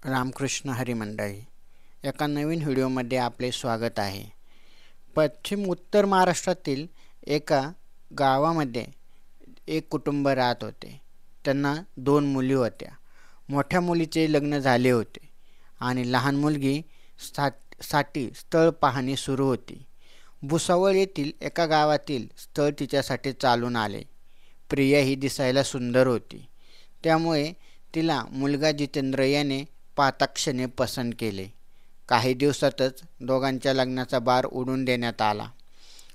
रामकृष्ण हरी मंडळी, एका नवीन व्हिडिओमध्ये आपले स्वागत आहे. पश्चिम उत्तर महाराष्ट्रातील एका गावामध्ये एक कुटुंब राहत होते. त्यांना 2 मुली होत्या. मोठ्या मुलीचे लग्न झाले होते आणि लहान मुलगी साठी स्थळ पाहणी सुरू होती. भुसावळ येथील एका गावातील स्थळ तिच्यासाठी चालून आले. प्रिया ही दिसायला सुंदर होती, त्यामुळे तिला मुलगा जितेंद्र याने पाहताक्षणी पसंत केले. काही दिवसातच दोघांच्या लग्नाचा बार उडून देण्यात आला.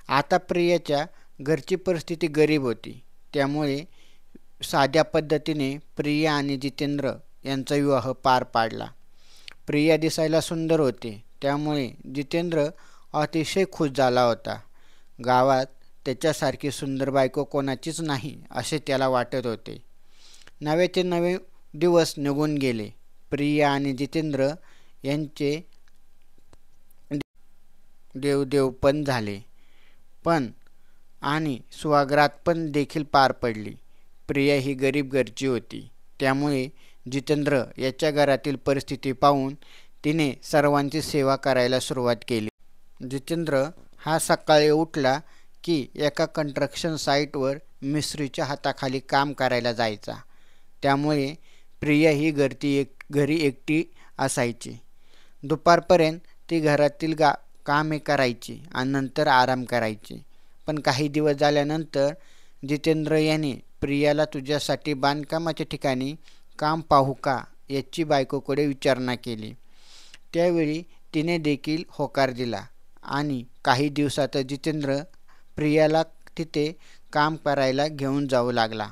आता प्रियाच्या घरची परिस्थिती गरीब होती, त्यामुळे साध्या पद्धतीने प्रिया आणि जितेंद्र यांचा विवाह पार पाडला. प्रिया दिसायला सुंदर होते, त्यामुळे जितेंद्र अतिशय खुश झाला होता. गावात त्याच्यासारखी सुंदर बायको कोणाचीच नाही असे त्याला वाटत होते. नव्याचे नवे दिवस निघून गेले. प्रिया आणि जितेंद्र यांचे देवदेवपण झाले आणि सुवागरात पण देखील पार पडली. प्रिया ही गरीब घरची होती, त्यामुळे जितेंद्र याच्या घरातील परिस्थिती पाहून तिने सर्वांची सेवा करायला सुरुवात केली. जितेंद्र हा सकाळी उठला की एका कंस्ट्रक्शन साईटवर मिस्त्रीच्या हाताखाली काम करायला जायचा. त्यामुळे प्रिया ही घरी एकटी असायची. दुपारपर्यंत ती घरातील कामे करायची आणि नंतर आराम करायची. पण काही दिवस झाल्यानंतर जितेंद्र याने प्रियाला तुझ्यासाठी बांधकामाच्या ठिकाणी काम पाहू का याची बायकोकडे विचारणा केली. त्यावेळी तिने देखील होकार दिला आणि काही दिवसातच जितेंद्र प्रियाला तिथे काम करायला घेऊन जाऊ लागला.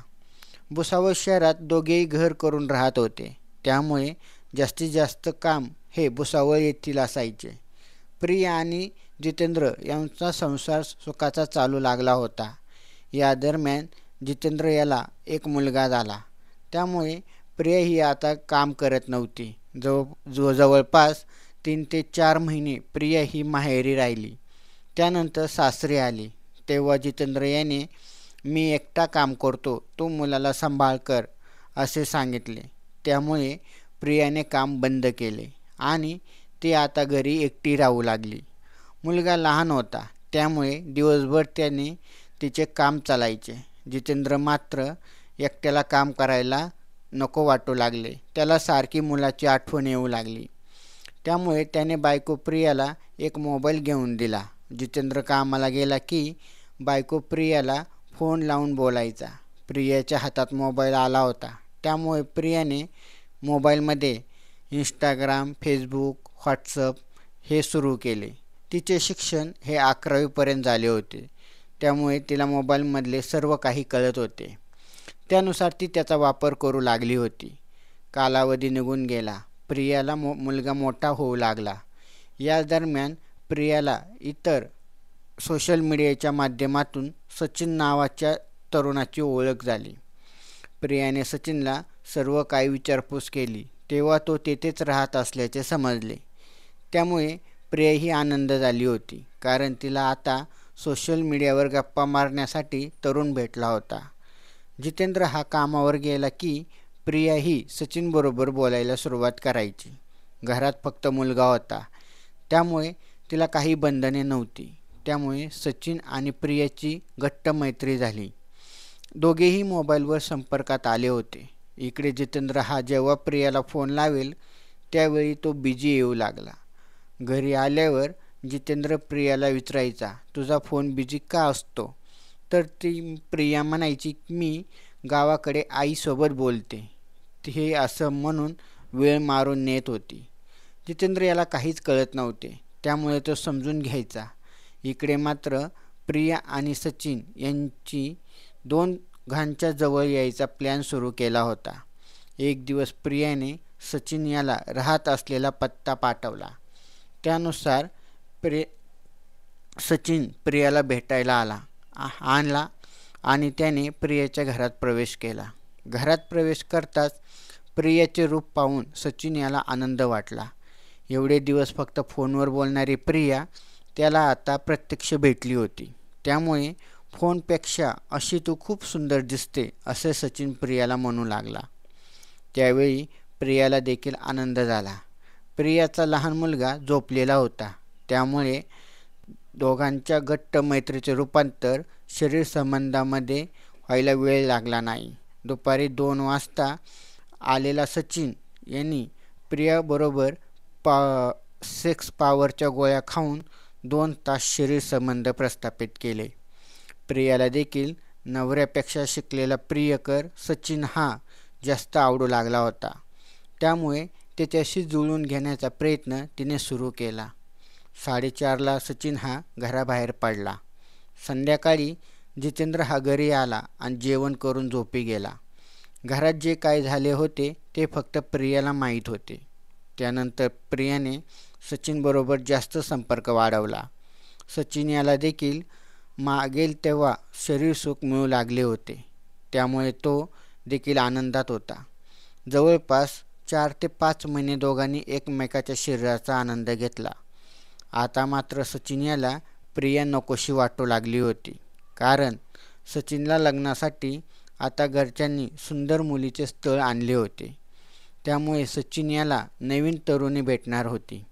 भुसावळ शहरात दोघेही घर करून राहत होते, त्यामुळे जास्तीत जास्त काम हे भुसावळ येथील असायचे. प्रिया आणि जितेंद्र यांचा संसार सुखाचा चालू लागला होता. या दरम्यान जितेंद्र याला एक मुलगा झाला, त्यामुळे प्रिया ही आता काम करत नव्हती. जवळपास 3 ते 4 महिने प्रिया ही माहेरी राहिली. त्यानंतर सासरी आली. तेव्हा जितेंद्र याने मी एकटा काम करतो, तू मुलाला सांभाळ कर असे सांगितले. त्यामुळे प्रियाने काम बंद केले आणि ती आता घरी एकटी राहू लागली. मुलगा लहान होता, त्यामुळे दिवसभर त्याने तिचे काम चालायचे. जितेंद्र मात्र एकट्याला काम करायला नको वाटू लागले. त्याला सारखी मुलाची आठवण येऊ लागली. त्यामुळे त्याने बायको प्रियाला एक मोबाईल घेऊन दिला. जितेंद्र कामाला गेला की बायको प्रियाला फोन लावून बोलायचा. प्रियाच्या हातात मोबाईल आला होता, त्यामुळे प्रियाने मोबाईलमध्ये इंस्टाग्राम, फेसबुक, व्हॉट्सअप हे सुरू केले. तिचे शिक्षण हे 11वी झाले होते, त्यामुळे तिला मोबाईलमधले सर्व काही कळत होते. त्यानुसार ती त्याचा वापर करू लागली होती. कालावधी निघून गेला. प्रियाला मुलगा मोठा होऊ लागला. या दरम्यान प्रियाला इतर सोशल मीडियाच्या माध्यमातून सचिन नावाच्या तरुणाची ओळख झाली. प्रियाने सचिनला सर्व काही विचारपूस केली, तेव्हा तो तेथेच राहत असल्याचे समजले. त्यामुळे प्रिया ही आनंद झाली होती, कारण तिला आता सोशल मीडियावर गप्पा मारण्यासाठी तरुण भेटला होता. जितेंद्र हा कामावर गेला की प्रिया ही सचिनबरोबर बोलायला सुरुवात करायची. घरात फक्त मुलगा होता, त्यामुळे तिला काही बंधने नव्हती. त्यामुळे सचिन आणि प्रियाची घट्ट मैत्री झाली. दोघेही मोबाईलवर संपर्कात आले होते. इकडे जितेंद्र हा जेव्हा प्रियाला फोन लावेल त्यावेळी तो बिझी येऊ लागला. घरी आल्यावर जितेंद्र प्रियाला विचारायचा, तुझा फोन बिझी का असतो? तर ती प्रिया म्हणायची, मी गावाकडे आईसोबत बोलते. हे असं म्हणून वेळ मारून नेत होती. जितेंद्र याला काहीच कळत नव्हते, त्यामुळे तो समजून घ्यायचा. इकडे मात्र प्रिया आणि सचिन यांची दोघांच्या जवळ यायचा प्लॅन सुरू केला होता. एक दिवस प्रियाने सचिन याला राहत असलेला पत्ता पाठवला. त्यानुसार सचिन प्रियाला भेटायला आणला आणि त्याने प्रियाच्या घरात प्रवेश केला. घरात प्रवेश करताच प्रियाचे रूप पाहून सचिन याला आनंद वाटला. एवढे दिवस फक्त फोनवर बोलणारी प्रिया त्याला आता प्रत्यक्ष भेटली होती. त्यामुळे फोनपेक्षा अशी तू खूप सुंदर दिसते असे सचिन प्रियाला म्हणू लागला. त्यावेळी प्रियाला देखील आनंद झाला. प्रियाचा लहान मुलगा झोपलेला होता, त्यामुळे दोघांच्या घट्ट मैत्रीचे रूपांतर शरीर संबंधामध्ये व्हायला वेळ लागला नाही. दुपारी 2 वाजता आलेला सचिन यांनी प्रियाबरोबर सेक्स पॉवरच्या गोळ्या खाऊन 2 तास शरीर संबंध प्रस्थापित केले. प्रियाला देखील नवऱ्यापेक्षा शिकलेला प्रियकर सचिन हा जास्त आवडू लागला होता. त्यामुळे त्याच्याशी जुळून घेण्याचा प्रयत्न तिने सुरू केला. 4:30ला सचिन हा घराबाहेर पडला. संध्याकाळी जितेंद्र हा घरी आला आणि जेवण करून झोपी गेला. घरात जे काय झाले होते ते फक्त प्रियाला माहीत होते. त्यानंतर प्रियाने सचिनबरोबर जास्त संपर्क वाढवला. सचिन याला देखील मागेल तेव्हा शरीरसुख मिळू लागले होते, त्यामुळे तो देखील आनंदात होता. जवळपास 4 ते 5 महिने दोघांनी एकमेकाच्या शरीराचा आनंद घेतला. आता मात्र सचिन याला प्रिया नकोशी वाटू लागली होती, कारण सचिनला लग्नासाठी आता घरच्यांनी सुंदर मुलीचे स्थळ आणले होते. त्यामुळे सचिन याला नवीन तरुणी भेटणार होती.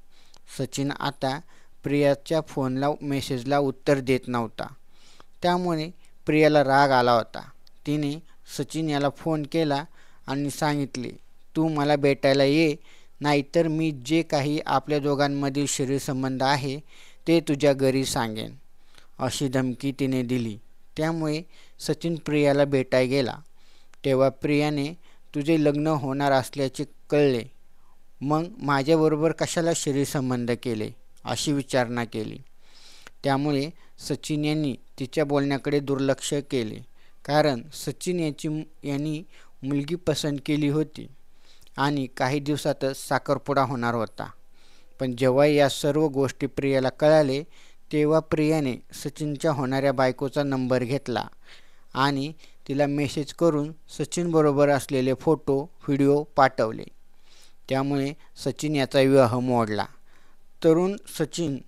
सचिन आता प्रियाच्या फोनला मेसेजला उत्तर देत नव्हता, त्यामुळे प्रियाला राग आला होता. तिने सचिन याला फोन केला आणि सांगितले, तू मला भेटायला ये, नाहीतर मी जे काही आपल्या दोघांमधील शरीरसंबंध आहे ते तुझ्या घरी सांगेन, अशी धमकी तिने दिली. त्यामुळे सचिन प्रियाला भेटायला गेला. तेव्हा प्रियाने तुझे लग्न होणार असल्याचे कळले, मग माझ्याबरोबर कशाला शरीरसंबंध केले, अशी विचारणा केली. त्यामुळे सचिन यांनी तिच्या बोलण्याकडे दुर्लक्ष केले, कारण सचिन यांनी मुलगी पसंत केली होती आणि काही दिवसातच साखरपुडा होणार होता. पण जेव्हा या सर्व गोष्टी प्रियाला कळाले, तेव्हा प्रियाने सचिनच्या होणाऱ्या बायकोचा नंबर घेतला आणि तिला मेसेज करून सचिनबरोबर असलेले फोटो व्हिडिओ पाठवले. त्यामुळे सचिन याचा विवाह मोडला. तरुण सचिन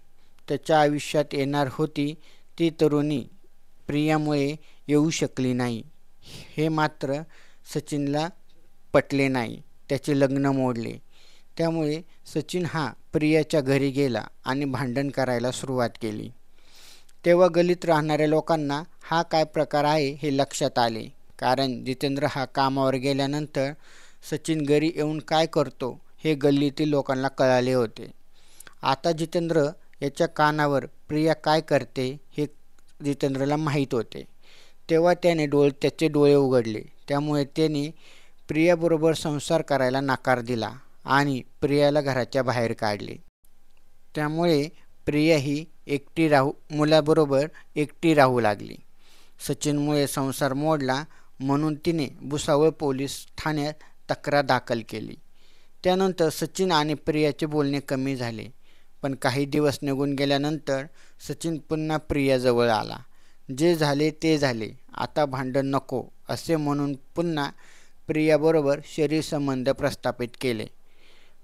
त्याच्या आयुष्यात येणार होती ती तरुणी प्रियामुळे येऊ शकली नाही. हे मात्र सचिनला पटले नाही. त्याचे लग्न मोडले. त्यामुळे सचिन हा प्रियाच्या घरी गेला आणि भांडण करायला सुरुवात केली. तेव्हा गल्लीत राहणाऱ्या लोकांना हा काय प्रकार आहे हे लक्षात आले, कारण जितेंद्र हा कामावर गेल्यानंतर सचिन घरी येऊन काय करतो हे गल्लीतील लोकांना कळाले होते. आता जितेंद्र याच्या कानावर प्रिया काय करते हे जितेंद्रला माहीत होते. तेव्हा त्याने त्याचे डोळे उघडले. त्यामुळे त्याने प्रियाबरोबर संसार करायला नकार दिला आणि प्रियाला घराच्या बाहेर काढले. त्यामुळे प्रिया ही मुलाबरोबर एकटी राहू लागली. सचिनमुळे संसार मोडला म्हणून तिने भुसावळ पोलीस ठाण्यात तक्रार दाखल केली. त्यानंतर सचिन आणि प्रियाचे बोलणे कमी झाले. पण काही दिवस निघून गेल्यानंतर सचिन पुन्हा प्रियाजवळ आला. जे झाले ते झाले, आता भांडण नको असे म्हणून पुन्हा प्रियाबरोबर शरीरसंबंध प्रस्थापित केले.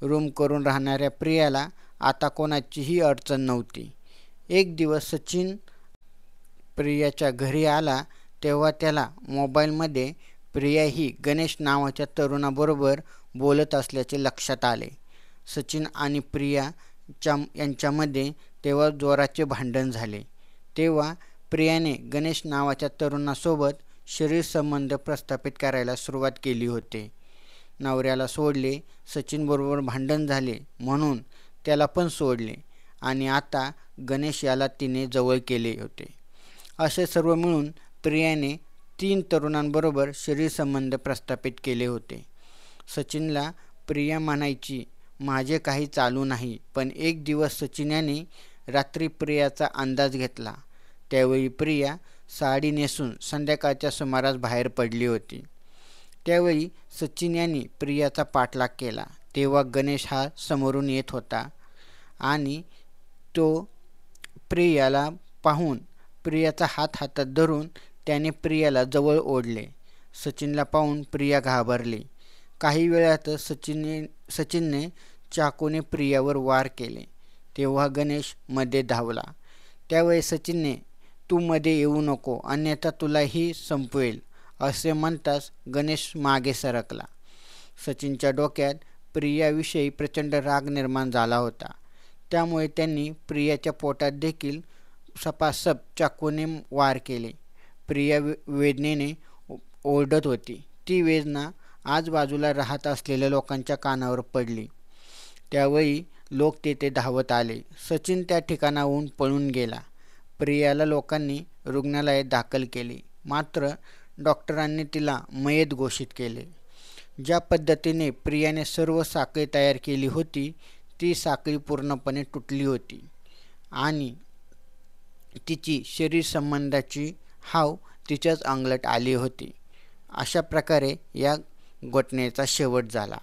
रूम करून राहणाऱ्या प्रियाला आता कोणाचीही अडचण नव्हती. एक दिवस सचिन प्रियाच्या घरी आला तेव्हा त्याला मोबाईलमध्ये प्रिया ही गणेश नावाच्या तरुणाबरोबर बोलत असल्याचे लक्षात आले. सचिन आणि प्रिया यांच्यामध्ये तेव्हा जोराचे भांडण झाले. तेव्हा प्रियाने गणेश नावाच्या तरुणासोबत शरीरसंबंध प्रस्थापित करायला सुरुवात केली होती. नवऱ्याला सोडले, सचिनबरोबर भांडण झाले म्हणून त्याला पण सोडले आणि आता गणेश याला तिने जवळ केले होते. असे सर्व मिळून प्रियाने 3 तरुणांबरोबर शरीरसंबंध प्रस्थापित केले होते. सचिनला प्रिया म्हणायची, माझे काही चालू नाही. पण एक दिवस सचिन याने रात्री प्रियाचा अंदाज घेतला. त्यावेळी प्रिया साडी नेसून संध्याकाळच्या सुमारास बाहेर पडली होती. त्यावेळी सचिन यांनी प्रियाचा पाठलाग केला. तेव्हा गणेश हा समोरून येत होता आणि तो प्रियाला पाहून प्रियाचा हात हातात धरून त्याने प्रियाला जवळ ओढले. सचिनला पाहून प्रिया घाबरली. काही वेळातच सचिनने चाकूने प्रियावर वार केले. तेव्हा गणेश मध्ये धावला. त्यावेळी सचिनने, तू मध्ये येऊ नको, अन्यथा तुलाही संपवेल, असे म्हणताच गणेश मागे सरकला. सचिनच्या डोक्यात प्रियाविषयी प्रचंड राग निर्माण झाला होता. त्यामुळे त्यांनी प्रियाच्या पोटात देखील सपासप चाकूने वार केले. प्रिया वेदनेने ओरडत होती. ती वेदना आजूबाजूला राहत असलेल्या लोकांच्या कानावर पडली. त्यावेळी लोक तेथे धावत आले. सचिन त्या ठिकाणाहून पळून गेला. प्रियाला लोकांनी रुग्णालयात दाखल केले. मात्र डॉक्टरांनी तिला मयत घोषित केले. ज्या पद्धतीने प्रियाने सर्व साखळी तयार केली होती ती साखळी पूर्णपणे तुटली होती आणि तिची शरीर संबंधाची हाव तिच्याच अंगलट आली होती. अशा प्रकारे या घटनेचा शेवट झाला.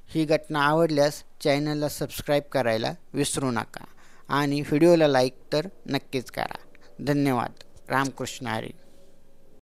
ही घटना आवडल्यास चॅनलला सबस्क्राईब करायला विसरू नका आणि व्हिडिओला लाईक तर नक्कीच करा. धन्यवाद. रामकृष्ण हरी.